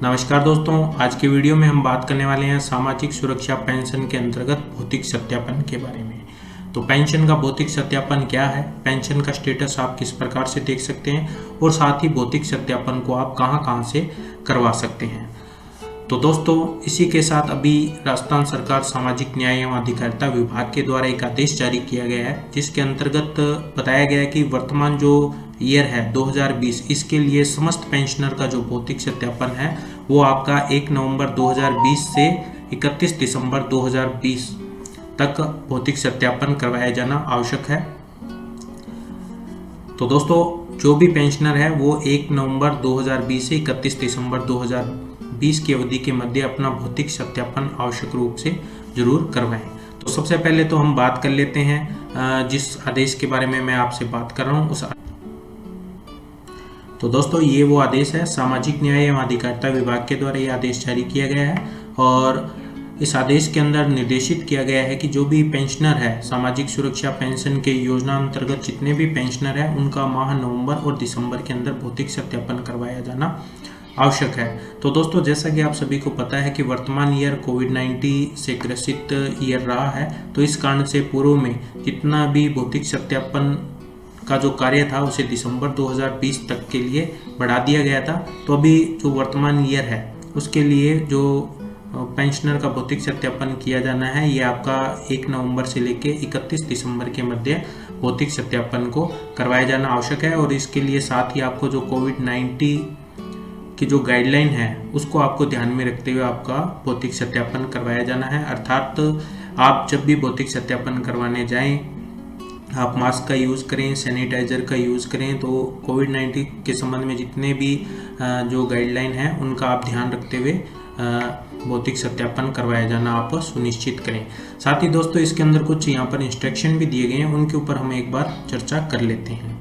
नमस्कार दोस्तों, आज के वीडियो में हम बात करने वाले हैं सामाजिक सुरक्षा पेंशन के अंतर्गत भौतिक सत्यापन के बारे में। तो पेंशन का भौतिक सत्यापन क्या है, पेंशन का स्टेटस आप किस प्रकार से देख सकते हैं और साथ ही भौतिक सत्यापन को आप कहां से करवा सकते हैं। तो दोस्तों, इसी के साथ अभी राजस्थान सरकार सामाजिक न्याय एवं अधिकारिता विभाग के द्वारा एक आदेश जारी किया गया है, जिसके अंतर्गत बताया गया है कि वर्तमान जो ईयर है 2020, इसके लिए समस्त पेंशनर का जो भौतिक सत्यापन है वो आपका 1 नवंबर 2020 से 31 दिसंबर 2020 तक भौतिक सत्यापन करवाया जाना आवश्यक है। तो दोस्तों, जो भी पेंशनर है वो 1 नवंबर 2020 से 31 दिसंबर 2020 की अवधि के मध्य अपना भौतिक सत्यापन आवश्यक रूप से जरूर करवाएं। तो सबसे पहले तो हम बात कर लेते हैं जिस आदेश के बारे में मैं आपसे बात कर रहा हूँ तो दोस्तों, ये वो आदेश है, सामाजिक न्याय एवं अधिकारिता विभाग के द्वारा ये आदेश जारी किया गया है और इस आदेश के अंदर निर्देशित किया गया है कि जो भी पेंशनर है सामाजिक सुरक्षा पेंशन के योजना अंतर्गत जितने भी पेंशनर है उनका माह नवंबर और दिसंबर के अंदर भौतिक सत्यापन करवाया जाना आवश्यक है। तो दोस्तों, जैसा कि आप सभी को पता है कि वर्तमान ईयर कोविड-19 से ग्रसित ईयर रहा है, तो इस कारण से पूर्व में जितना भी भौतिक सत्यापन का जो कार्य था उसे दिसंबर 2020 तक के लिए बढ़ा दिया गया था। तो अभी जो वर्तमान ईयर है उसके लिए जो पेंशनर का भौतिक सत्यापन किया जाना है ये आपका 1 नवंबर से लेके 31 दिसंबर के मध्य भौतिक सत्यापन को करवाया जाना आवश्यक है। और इसके लिए साथ ही आपको जो कोविड-19 की जो गाइडलाइन है उसको आपको ध्यान में रखते हुए आपका भौतिक सत्यापन करवाया जाना है। अर्थात आप जब भी भौतिक सत्यापन करवाने जाएं आप मास्क का यूज़ करें, सैनिटाइज़र का यूज़ करें। तो कोविड-19 के संबंध में जितने भी जो गाइडलाइन है उनका आप ध्यान रखते हुए भौतिक सत्यापन करवाया जाना आप सुनिश्चित करें। साथ ही दोस्तों, इसके अंदर कुछ यहाँ पर इंस्ट्रक्शन भी दिए गए हैं, उनके ऊपर हम एक बार चर्चा कर लेते हैं।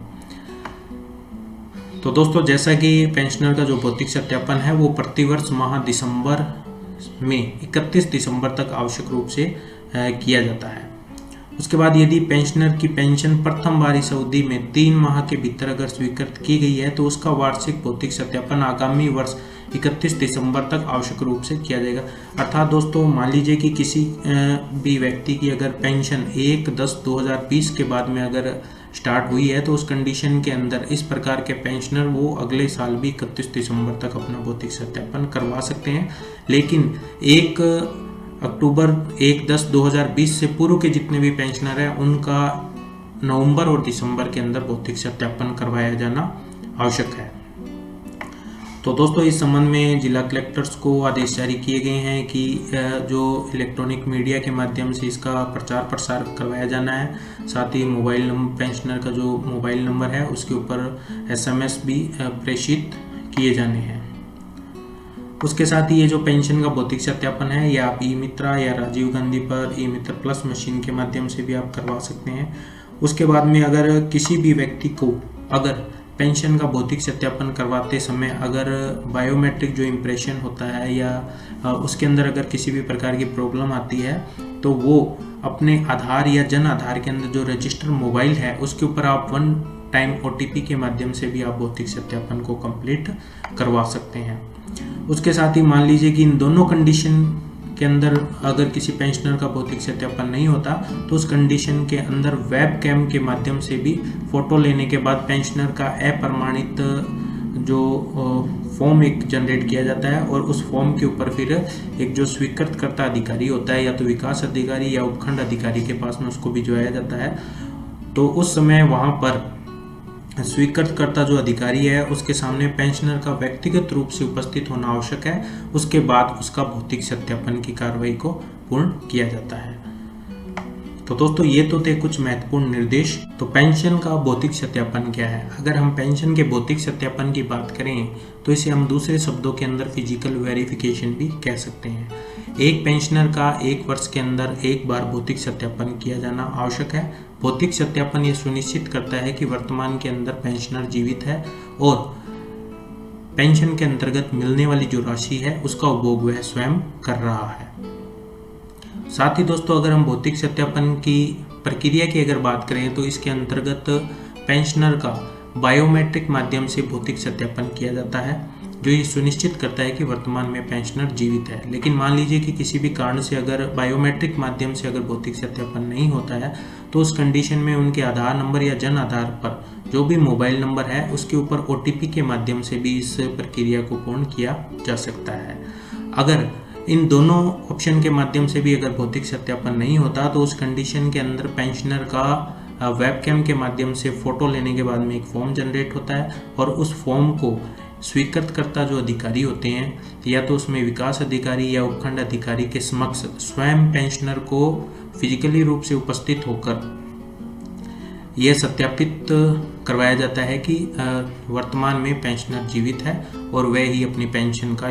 तो दोस्तों, जैसा कि पेंशनर का जो भौतिक सत्यापन है वो प्रतिवर्ष माह दिसंबर में 31 दिसंबर तक आवश्यक रूप से किया जाता है। उसके बाद यदि पेंशनर की पेंशन प्रथम बार इस अवधि में 3 माह के भीतर अगर स्वीकृत की गई है तो उसका वार्षिक भौतिक सत्यापन आगामी वर्ष 31 दिसंबर तक आवश्यक रूप से किया जाएगा। अर्थात दोस्तों, मान लीजिए कि किसी भी व्यक्ति की अगर पेंशन 1/10/2020 के बाद में अगर स्टार्ट हुई है तो उस कंडीशन के अंदर इस प्रकार के पेंशनर वो अगले साल भी 31 दिसंबर तक अपना भौतिक सत्यापन करवा सकते हैं। लेकिन 1 अक्टूबर 1/10/2020 से पूर्व के जितने भी पेंशनर हैं उनका नवंबर और दिसंबर के अंदर भौतिक सत्यापन करवाया जाना आवश्यक है। तो दोस्तों, इस संबंध में जिला कलेक्टर्स को आदेश जारी किए गए हैं कि जो इलेक्ट्रॉनिक मीडिया के माध्यम से इसका प्रचार प्रसार करवाया जाना है। साथ ही मोबाइल नंबर, पेंशनर का जो मोबाइल नंबर है उसके ऊपर SMS भी प्रेषित किए जाने हैं। उसके साथ ही ये जो पेंशन का भौतिक सत्यापन है ये आप ई-मित्रा या राजीव गांधी पर ई-मित्र प्लस मशीन के माध्यम से भी आप करवा सकते हैं। उसके बाद में अगर किसी भी व्यक्ति को अगर पेंशन का भौतिक सत्यापन करवाते समय अगर बायोमेट्रिक जो इम्प्रेशन होता है या उसके अंदर अगर किसी भी प्रकार की प्रॉब्लम आती है तो वो अपने आधार या जन आधार के अंदर जो रजिस्टर मोबाइल है उसके ऊपर आप 1 टाइम OTP के माध्यम से भी आप भौतिक सत्यापन को कंप्लीट करवा सकते हैं। उसके साथ ही मान लीजिए कि इन दोनों कंडीशन के अंदर अगर किसी पेंशनर का भौतिक सत्यापन नहीं होता तो उस कंडीशन के अंदर वेब कैम के माध्यम से भी फोटो लेने के बाद पेंशनर का अप्रमाणित जो फॉर्म एक जनरेट किया जाता है और उस फॉर्म के ऊपर फिर एक जो स्वीकृतकर्ता अधिकारी होता है या तो विकास अधिकारी या उपखंड अधिकारी के पास में उसको भिजवाया जाता है। तो उस समय वहाँ पर स्वीकृतकर्ता जो अधिकारी है उसके सामने पेंशनर का व्यक्तिगत रूप से उपस्थित होना आवश्यक है। उसके बाद उसका भौतिक सत्यापन की कार्रवाई को पूर्ण किया जाता है। तो दोस्तों, ये तो थे कुछ महत्वपूर्ण निर्देश। तो पेंशन का भौतिक सत्यापन क्या है? अगर हम पेंशन के भौतिक सत्यापन की बात करें तो इसे हम दूसरे शब्दों के अंदर फिजिकल वेरिफिकेशन भी कह सकते हैं। एक पेंशनर का 1 वर्ष के अंदर एक बार भौतिक सत्यापन किया जाना आवश्यक है। भौतिक सत्यापन ये सुनिश्चित करता है कि वर्तमान के अंदर पेंशनर जीवित है और पेंशन के अंतर्गत मिलने वाली जो राशि है उसका उपभोग वह स्वयं कर रहा है। साथ ही दोस्तों, अगर हम भौतिक सत्यापन की प्रक्रिया की अगर बात करें तो इसके अंतर्गत पेंशनर का बायोमेट्रिक माध्यम से भौतिक सत्यापन किया जाता है। जो ये सुनिश्चित करता है कि वर्तमान में पेंशनर जीवित है। लेकिन मान लीजिए कि किसी भी कारण से अगर बायोमेट्रिक माध्यम से अगर भौतिक सत्यापन नहीं होता है तो उस कंडीशन में उनके आधार नंबर या जन आधार पर जो भी मोबाइल नंबर है उसके ऊपर OTP के माध्यम से भी इस प्रक्रिया को पूर्ण किया जा सकता है। अगर इन दोनों ऑप्शन के माध्यम से भी अगर भौतिक सत्यापन नहीं होता तो उस कंडीशन के अंदर पेंशनर का वेबकैम के माध्यम से फोटो लेने के बाद में एक फॉर्म जनरेट होता है और उस फॉर्म को स्वीकृतकर्ता जो अधिकारी होते हैं या तो उसमें विकास अधिकारी या उपखंड अधिकारी के समक्ष स्वयं पेंशनर को फिजिकली रूप से उपस्थित होकर यह सत्यापित करवाया जाता है कि वर्तमान में पेंशनर जीवित है और वह ही अपनी पेंशन का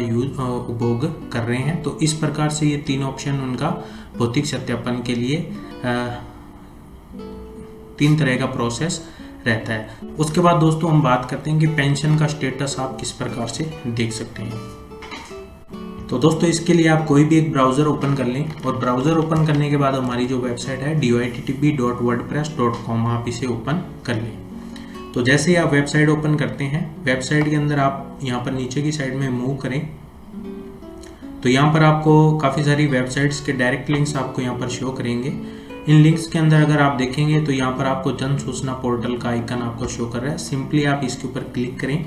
उपभोग कर रहे हैं। तो इस प्रकार से ये 3 ऑप्शन उनका भौतिक सत्यापन के लिए 3 तरह का प्रोसेस रहता है। उसके बाद दोस्तों हम बात करते हैं कि पेंशन का स्टेटस आप किस प्रकार से देख सकते हैं। तो दोस्तों इसके लिए आप कोई भी एक ब्राउज़र ओपन कर लें और ब्राउज़र ओपन करने के बाद हमारी जो वेबसाइट है doittb.wordpress.com आप इसे ओपन कर लें। तो जैसे ही आप वेबसाइट ओपन करते हैं, वेबसाइट के अंदर आप यहाँ पर नीचे की साइड में मूव करें तो यहाँ पर आपको काफ़ी सारी वेबसाइट्स के डायरेक्ट लिंक्स आपको यहाँ पर शो करेंगे। इन लिंक्स के अंदर अगर आप देखेंगे तो यहाँ पर आपको जन सूचना पोर्टल का आइकन आपको शो कर रहा है। सिंपली आप इसके ऊपर क्लिक करें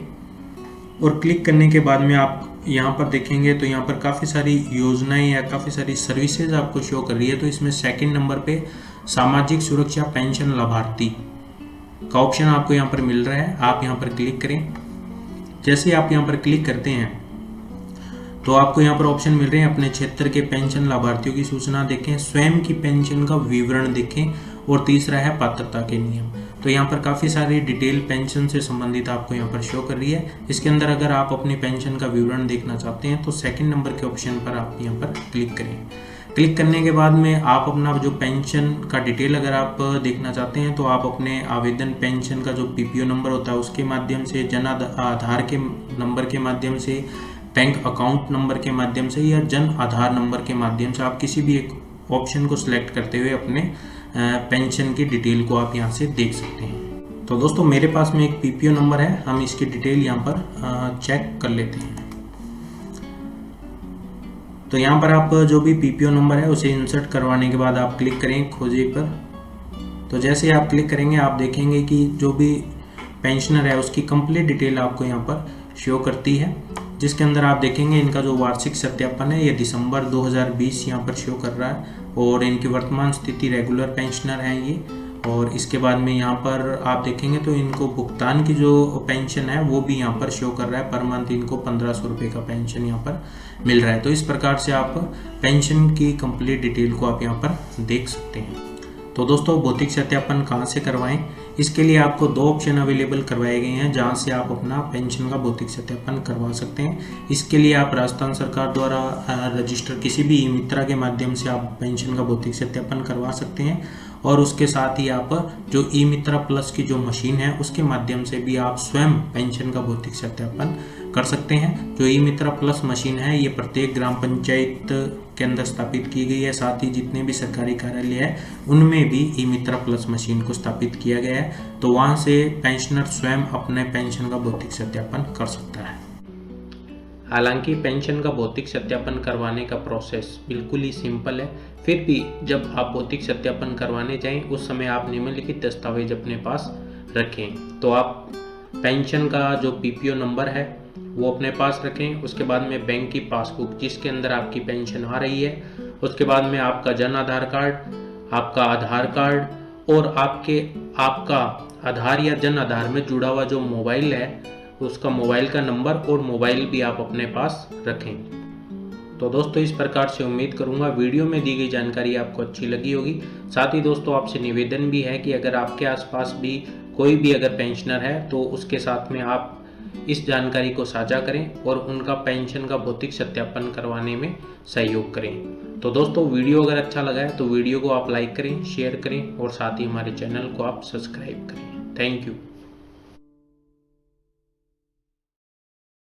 और क्लिक करने के बाद में आप यहाँ पर देखेंगे तो यहाँ पर काफ़ी सारी योजनाएं या काफ़ी सारी सर्विसेज आपको शो कर रही है। तो इसमें सेकंड नंबर पे सामाजिक सुरक्षा पेंशन लाभार्थी का ऑप्शन आपको यहाँ पर मिल रहा है। आप यहाँ पर क्लिक करें। जैसे आप यहाँ पर क्लिक करते हैं तो आपको यहाँ पर ऑप्शन मिल रहे हैं अपने क्षेत्र के पेंशन लाभार्थियों की सूचना देखें, स्वयं की पेंशन का विवरण देखें और तीसरा है पात्रता के नियम। तो यहाँ पर काफ़ी सारी डिटेल पेंशन से संबंधित आपको यहाँ पर शो कर रही है। इसके अंदर अगर आप अपनी पेंशन का विवरण देखना चाहते हैं तो सेकंड नंबर के ऑप्शन पर आप यहाँ पर क्लिक करें। क्लिक करने के बाद में आप अपना जो पेंशन का डिटेल अगर आप देखना चाहते हैं तो आप अपने आवेदन पेंशन का जो PPO नंबर होता है उसके माध्यम से, जन आधार के नंबर के माध्यम से, बैंक अकाउंट नंबर के माध्यम से या जन आधार नंबर के माध्यम से आप किसी भी एक ऑप्शन को सिलेक्ट करते हुए अपने पेंशन की डिटेल को आप यहाँ से देख सकते हैं। तो दोस्तों मेरे पास में एक PPO नंबर है, हम इसकी डिटेल यहाँ पर चेक कर लेते हैं। तो यहाँ पर आप जो भी PPO नंबर है उसे इंसर्ट करवाने के बाद आप क्लिक करें खोजे पर। तो जैसे आप क्लिक करेंगे आप देखेंगे कि जो भी पेंशनर है उसकी कंप्लीट डिटेल आपको यहाँ पर शो करती है, जिसके अंदर आप देखेंगे इनका जो वार्षिक सत्यापन है ये दिसंबर 2020 यहाँ पर शो कर रहा है और इनकी वर्तमान स्थिति रेगुलर पेंशनर है ये। और इसके बाद में यहाँ पर आप देखेंगे तो इनको भुगतान की जो पेंशन है वो भी यहाँ पर शो कर रहा है। पर मंथ इनको 1500 रुपये का पेंशन यहाँ पर मिल रहा है। तो इस प्रकार से आप पेंशन की कंप्लीट डिटेल को आप यहाँ पर देख सकते हैं। तो दोस्तों भौतिक सत्यापन कहाँ से करवाएं, इसके लिए आपको 2 ऑप्शन अवेलेबल करवाए गए हैं जहां से आप अपना पेंशन का भौतिक सत्यापन करवा सकते हैं। इसके लिए आप राजस्थान सरकार द्वारा रजिस्टर किसी भी ई-मित्रा के माध्यम से आप पेंशन का भौतिक सत्यापन करवा सकते हैं और उसके साथ ही आप जो ई-मित्रा प्लस की जो मशीन है उसके माध्यम से भी आप स्वयं पेंशन का भौतिक सत्यापन कर सकते हैं। जो ई-मित्रा प्लस मशीन है ये प्रत्येक ग्राम पंचायत के अंदर स्थापित की गई है। साथ ही जितने भी सरकारी कार्यालय है उनमें भी ई-मित्रा प्लस मशीन को स्थापित किया गया है। तो वहां से पेंशनर स्वयं अपने पेंशन का भौतिक सत्यापन कर सकता है। हालांकि पेंशन का भौतिक सत्यापन करवाने का प्रोसेस बिल्कुल ही सिंपल है, फिर भी जब आप भौतिक सत्यापन करवाने जाएं उस समय आप निम्नलिखित दस्तावेज अपने पास रखें। तो आप पेंशन का जो PPO नंबर है वो अपने पास रखें। उसके बाद में बैंक की पासबुक जिसके अंदर आपकी पेंशन आ रही है, उसके बाद में आपका जन आधार कार्ड, आपका आधार कार्ड और आपका आधार या जन आधार में जुड़ा हुआ जो मोबाइल है उसका मोबाइल का नंबर और मोबाइल भी आप अपने पास रखें। तो दोस्तों इस प्रकार से उम्मीद करूंगा वीडियो में दी गई जानकारी आपको अच्छी लगी होगी। साथ ही दोस्तों आपसे निवेदन भी है कि अगर आपके आसपास भी कोई भी अगर पेंशनर है तो उसके साथ में आप इस जानकारी को साझा करें और उनका पेंशन का भौतिक सत्यापन करवाने में सहयोग करें। तो दोस्तों वीडियो अगर अच्छा लगा है तो वीडियो को आप लाइक करें, शेयर करें और साथ ही हमारे चैनल को आप सब्सक्राइब करें। Thank you.